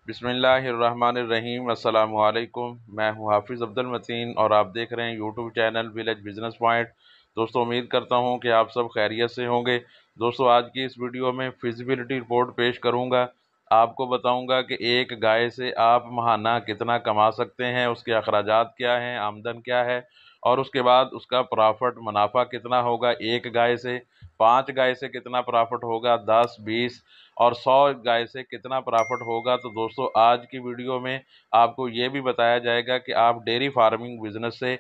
बिस्मिल्लाहिर्रहमानिर्रहीम। अस्सलामु अलैकुम। मैं हूं हाफिज़ अब्दुल मतीन और आप देख रहे हैं YouTube channel village business point. दोस्तों, उम्मीद करता हूं कि आप सब खैरियत से होंगे। दोस्तों, आज की इस वीडियो में फिजिबिलिटी रिपोर्ट पेश करूंगा। आपको बताऊंगा कि एक गाय से आप माहाना कितना कमा सकते हैं, उसके अखराजात क्या हैं, आमदन क्या है, और उसके बाद उसका प्रॉफिट मुनाफा कितना होगा। एक गाय से 5 गाय से कितना प्रॉफिट होगा, 10, 20 और 100 गाय से कितना प्रॉफिट होगा। तो दोस्तों, आज की वीडियो में आपको ये भी बताया जाएगा कि आप डेयरी फार्मिंग बिजनेस से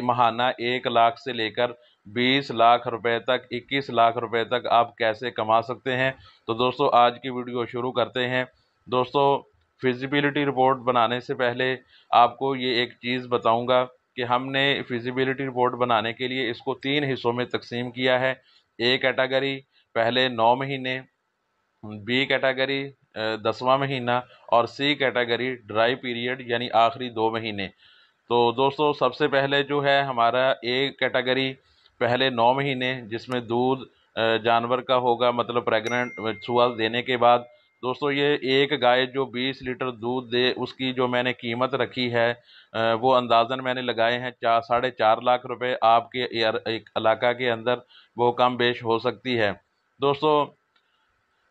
माहाना 1 लाख से लेकर 20 लाख रुपए तक, 21 लाख रुपए तक आप कैसे कमा सकते हैं। तो दोस्तों, आज की वीडियो शुरू करते हैं। दोस्तों, फिजिबिलिटी रिपोर्ट बनाने से पहले आपको ये एक चीज़ बताऊंगा कि हमने फिजिबिलिटी रिपोर्ट बनाने के लिए इसको 3 हिस्सों में तकसीम किया है। ए कैटेगरी पहले 9 महीने, बी कैटेगरी 10वां महीना और सी कैटेगरी ड्राई पीरियड यानी आखिरी 2 महीने। तो दोस्तों, सबसे पहले जो है हमारा ए कैटेगरी पहले 9 महीने, जिसमें दूध जानवर का होगा, मतलब प्रेग्नेंट सुआ देने के बाद। दोस्तों, ये एक गाय जो 20 लीटर दूध दे, उसकी जो मैंने कीमत रखी है वो अंदाजन मैंने लगाए हैं 4.5 लाख रुपए। आपके एक इलाका के अंदर वो कम बेश हो सकती है। दोस्तों,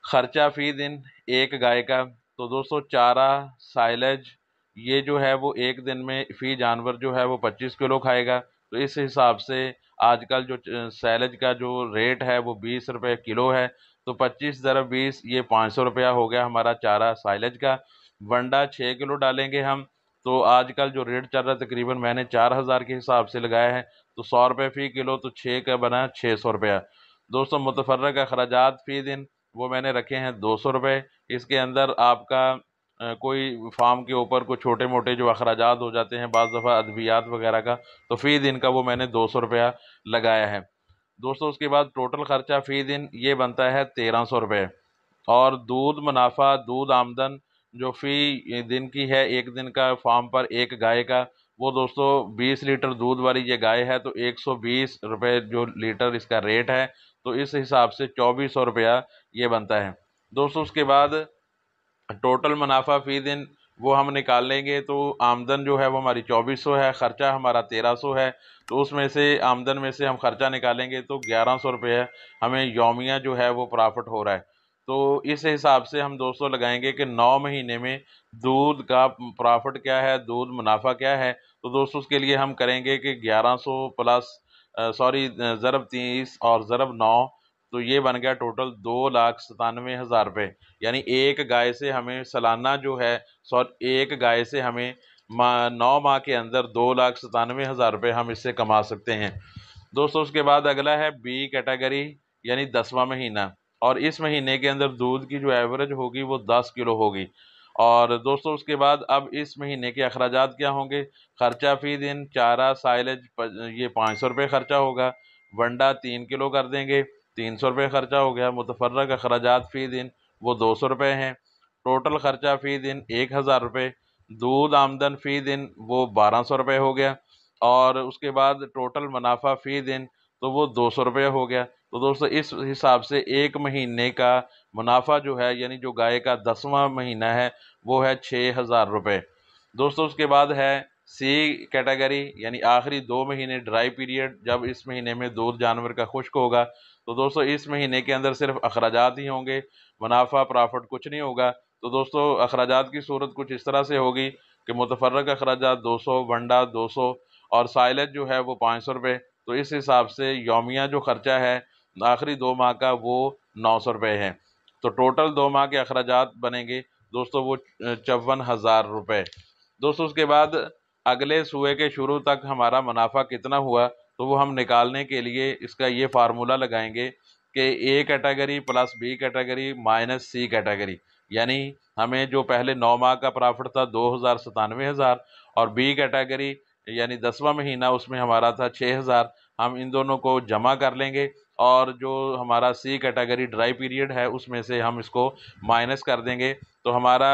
खर्चा फी दिन एक गाय का, तो दोस्तों चारा साइलेज ये जो है वो एक दिन में फी जानवर जो है वो 25 किलो खाएगा। तो इस हिसाब से आजकल जो सैलेज का जो रेट है वो 20 रुपये किलो है। तो 25 ज़रब 20 ये 500 रुपया हो गया हमारा चारा साइलेज का। वंडा 6 किलो डालेंगे हम। तो आजकल जो रेट चल रहा है तकरीबन मैंने 4000 के हिसाब से लगाया है, तो 100 रुपये फ़ी किलो, तो 6 का बना 600 रुपया। दोस्तों, मुतफर्रग अखराजात फ़ी दिन वो मैंने रखे हैं 200 रुपये। इसके अंदर आपका कोई फार्म के ऊपर कोई छोटे मोटे जो अखराजात हो जाते हैं, बाज़ दफ़ा अद्वियात वगैरह का, तो फ़ी दिन का वो मैंने 200 रुपया लगाया है। दोस्तों, उसके बाद टोटल खर्चा फ़ी दिन ये बनता है 1300 रुपये। और दूध मुनाफा, दूध आमदन जो फ़ी दिन की है, एक दिन का फार्म पर एक गाय का, वो दोस्तों 20 लीटर दूध वाली ये गाय है तो 120 रुपये जो लीटर इसका रेट है। तो इस हिसाब से 2400 रुपया ये बनता है। दोस्तों, उसके बाद टोटल मुनाफा फी दिन वो हम निकाल लेंगे, तो आमदन जो है वो हमारी 2400 है, खर्चा हमारा 1300 है। तो उसमें से आमदन में से हम खर्चा निकालेंगे तो 1100 रुपये हमें यौमिया जो है वो प्रॉफिट हो रहा है। तो इस हिसाब से हम दोस्तों लगाएंगे कि 9 महीने में दूध का प्रॉफिट क्या है, दूध मुनाफा क्या है। तो दोस्तों, उसके लिए हम करेंगे कि 1100 प्लस ज़रब 30 और ज़रब 9, तो ये बन गया टोटल 2,97,000 रुपये। यानी एक गाय से हमें सालाना जो है, एक गाय से हमें 9 माह के अंदर 2,97,000 रुपये हम इससे कमा सकते हैं। दोस्तों, उसके बाद अगला है बी कैटेगरी यानी 10वां महीना, और इस महीने के अंदर दूध की जो एवरेज होगी वो 10 किलो होगी। और दोस्तों, उसके बाद अब इस महीने के अखराजात क्या होंगे। खर्चा फी दिन चारा साइलेज ये 500 रुपये खर्चा होगा। वंडा 3 किलो कर देंगे, 300 रुपये खर्चा हो गया। मुतफर्रग अखराजात फ़ी दिन वो 200 रुपये हैं। टोटल खर्चा फ़ी दिन 1000 रुपये। दूध आमदन फ़ी दिन वो 1200 रुपये हो गया। और उसके बाद टोटल मुनाफा फ़ी दिन तो वो 200 रुपये हो गया। तो दोस्तों, इस हिसाब से एक महीने का मुनाफा जो है, यानी जो गाय का 10वां महीना है, वो है 6000 रुपये। दोस्तों, उसके बाद है सी कैटेगरी यानी आखिरी 2 महीने ड्राई पीरियड, जब इस महीने में दूध जानवर का खुश्क होगा। तो दोस्तों, इस महीने के अंदर सिर्फ अखराजात ही होंगे, मुनाफा प्रॉफिट कुछ नहीं होगा। तो दोस्तों, अखराजात की सूरत कुछ इस तरह से होगी कि मुतफर्रग अखराजात 200, वंडा 200 और साइलेज जो है वो 500 रुपये। तो इस हिसाब से यौमिया जो खर्चा है आखिरी 2 माह का वो 900 रुपये है। तो टोटल 2 माह के अखराजात बनेंगे दोस्तों वो 54,000 रुपये। दोस्तों, उसके बाद अगले सुए के शुरू तक हमारा मुनाफा कितना हुआ, तो वो हम निकालने के लिए इसका ये फार्मूला लगाएंगे कि A category plus B category minus C category. यानी हमें जो पहले 9 माह का प्रॉफिट था 2,97,000, और बी कैटेगरी यानी 10वां महीना उसमें हमारा था 6,000। हम इन दोनों को जमा कर लेंगे, और जो हमारा सी कैटेगरी ड्राई पीरियड है उसमें से हम इसको माइनस कर देंगे। तो हमारा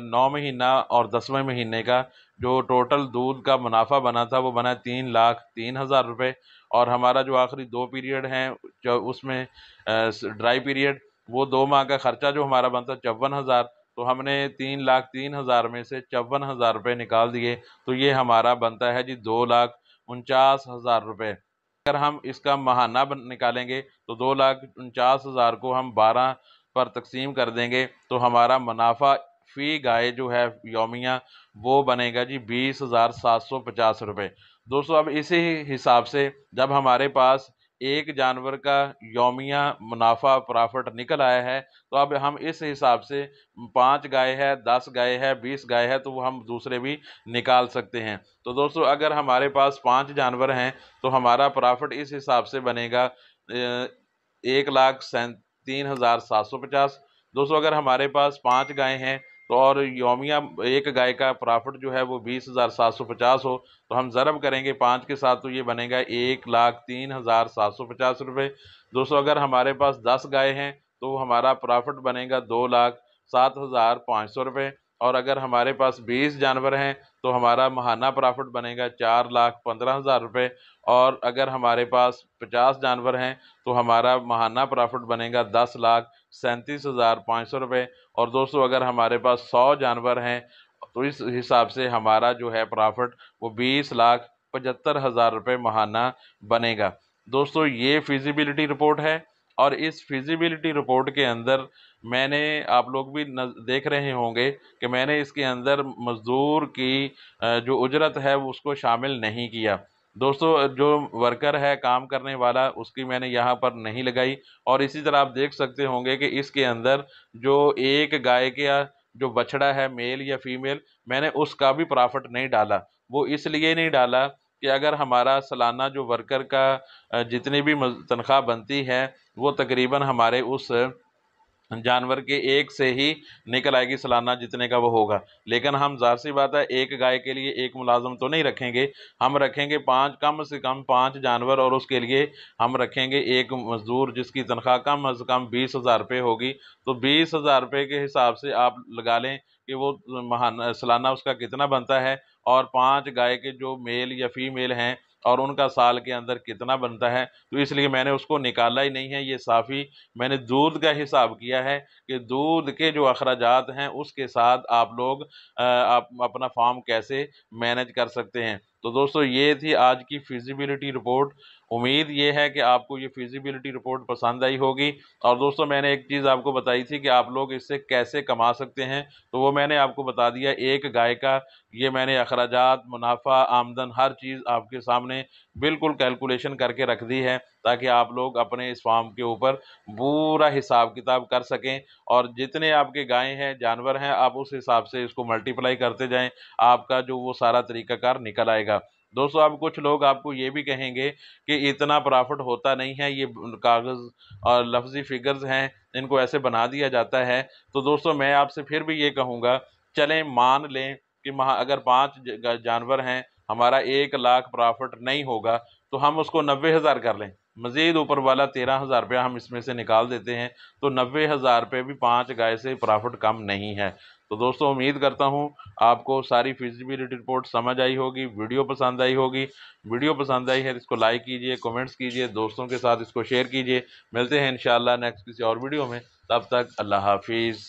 9 महीना और 10वें महीने का जो टोटल दूध का मुनाफा बना था वो बना 3,03,000 रुपये। और हमारा जो आखिरी 2 पीरियड हैं, जो उसमें ड्राई पीरियड, वो 2 माह का खर्चा जो हमारा बनता 54,000। तो हमने 3,03,000 में से 54,000 रुपये निकाल दिए, तो ये हमारा बनता है जी 2,49,000 रुपये। अगर हम इसका महाना निकालेंगे तो 2,49,000 को हम 12 पर तकसीम कर देंगे तो हमारा मुनाफा फी गाय जो है यौमिया वो बनेगा जी 20,750 रुपये। दोस्तों अब इसी हिसाब से जब हमारे पास एक जानवर का यौमिया मुनाफा प्रॉफिट निकल आया है, तो अब हम इस हिसाब से 5 गाय है, 10 गाय है, 20 गाय है, तो वो हम दूसरे भी निकाल सकते हैं। तो दोस्तों अगर हमारे पास 5 जानवर हैं तो हमारा प्रॉफिट इस हिसाब से बनेगा 1,37,750। दोस्तों अगर हमारे पास 5 गाय हैं तो और यौमिया एक गाय का प्रॉफिट जो है वो 20,750 हो, तो हम ज़रब करेंगे 5 के साथ, तो ये बनेगा 1,03,750 रुपये। दोस्तों अगर हमारे पास 10 गाय हैं तो हमारा प्रॉफिट बनेगा 2,07,500 रुपये। और अगर हमारे पास 20 जानवर हैं तो हमारा महाना प्रॉफिट बनेगा 4,15,000 रुपये। और अगर हमारे पास 50 जानवर हैं तो हमारा महाना प्रॉफिट बनेगा 10,37,500 रुपये। और दोस्तों अगर हमारे पास 100 जानवर हैं तो इस हिसाब से हमारा जो है प्रॉफिट वो 20,75,000 रुपये महाना बनेगा। दोस्तों ये फिजिबिलिटी रिपोर्ट है, और इस फिजिबिलिटी रिपोर्ट के अंदर मैंने, आप लोग भी देख रहे होंगे कि मैंने इसके अंदर मजदूर की जो उजरत है उसको शामिल नहीं किया। दोस्तों जो वर्कर है काम करने वाला उसकी मैंने यहाँ पर नहीं लगाई। और इसी तरह आप देख सकते होंगे कि इसके अंदर जो एक गाय का जो बछड़ा है मेल या फीमेल, मैंने उसका भी प्रॉफिट नहीं डाला। वो इसलिए नहीं डाला कि अगर हमारा सालाना जो वर्कर का जितनी भी तनख्वाह बनती है वो तकरीबन हमारे उस जानवर के एक से ही निकल आएगी सालाना जितने का वो होगा। लेकिन हम ज़ाहिर सी बात है एक गाय के लिए एक मुलाजम तो नहीं रखेंगे, हम रखेंगे 5, कम से कम 5 जानवर, और उसके लिए हम रखेंगे एक मजदूर जिसकी तनख्वाह कम से कम 20,000 रुपये होगी। तो 20,000 रुपये के हिसाब से आप लगा लें कि वो सालाना उसका कितना बनता है, और 5 गाय के जो मेल या फीमेल हैं और उनका साल के अंदर कितना बनता है। तो इसलिए मैंने उसको निकाला ही नहीं है, ये साफ़ी मैंने दूध का हिसाब किया है कि दूध के जो अखराजात हैं उसके साथ आप लोग आप अपना फार्म कैसे मैनेज कर सकते हैं। तो दोस्तों ये थी आज की फिजिबिलिटी रिपोर्ट। उम्मीद ये है कि आपको ये फिजिबिलिटी रिपोर्ट पसंद आई होगी। और दोस्तों मैंने एक चीज़ आपको बताई थी कि आप लोग इससे कैसे कमा सकते हैं, तो वो मैंने आपको बता दिया। एक गाय का ये मैंने अखराजात, मुनाफा, आमदन, हर चीज़ आपके सामने बिल्कुल कैलकुलेशन करके रख दी है, ताकि आप लोग अपने इस फार्म के ऊपर पूरा हिसाब किताब कर सकें। और जितने आपके गाय हैं, जानवर हैं, आप उस हिसाब से इसको मल्टीप्लाई करते जाएं, आपका जो वो सारा तरीकाकार निकल आएगा। दोस्तों अब कुछ लोग आपको ये भी कहेंगे कि इतना प्रॉफिट होता नहीं है, ये कागज़ और लफ्जी फिगर्स हैं, इनको ऐसे बना दिया जाता है। तो दोस्तों मैं आपसे फिर भी ये कहूँगा, चलें मान लें कि अगर 5 जानवर हैं, हमारा 1,00,000 प्रॉफिट नहीं होगा, तो हम उसको 90,000 कर लें, मज़ीद ऊपर वाला 13,000 रुपया हम इसमें से निकाल देते हैं, तो 90,000 रुपये भी 5 गाय से प्रॉफिट कम नहीं है। तो दोस्तों उम्मीद करता हूँ आपको सारी फिजिबिलिटी रिपोर्ट समझ आई होगी, वीडियो पसंद आई होगी। वीडियो पसंद आई है तो इसको लाइक कीजिए, कमेंट्स कीजिए, दोस्तों के साथ इसको शेयर कीजिए। मिलते हैं इंशाल्लाह नेक्स्ट किसी और वीडियो में, तब तक अल्लाह हाफिज़।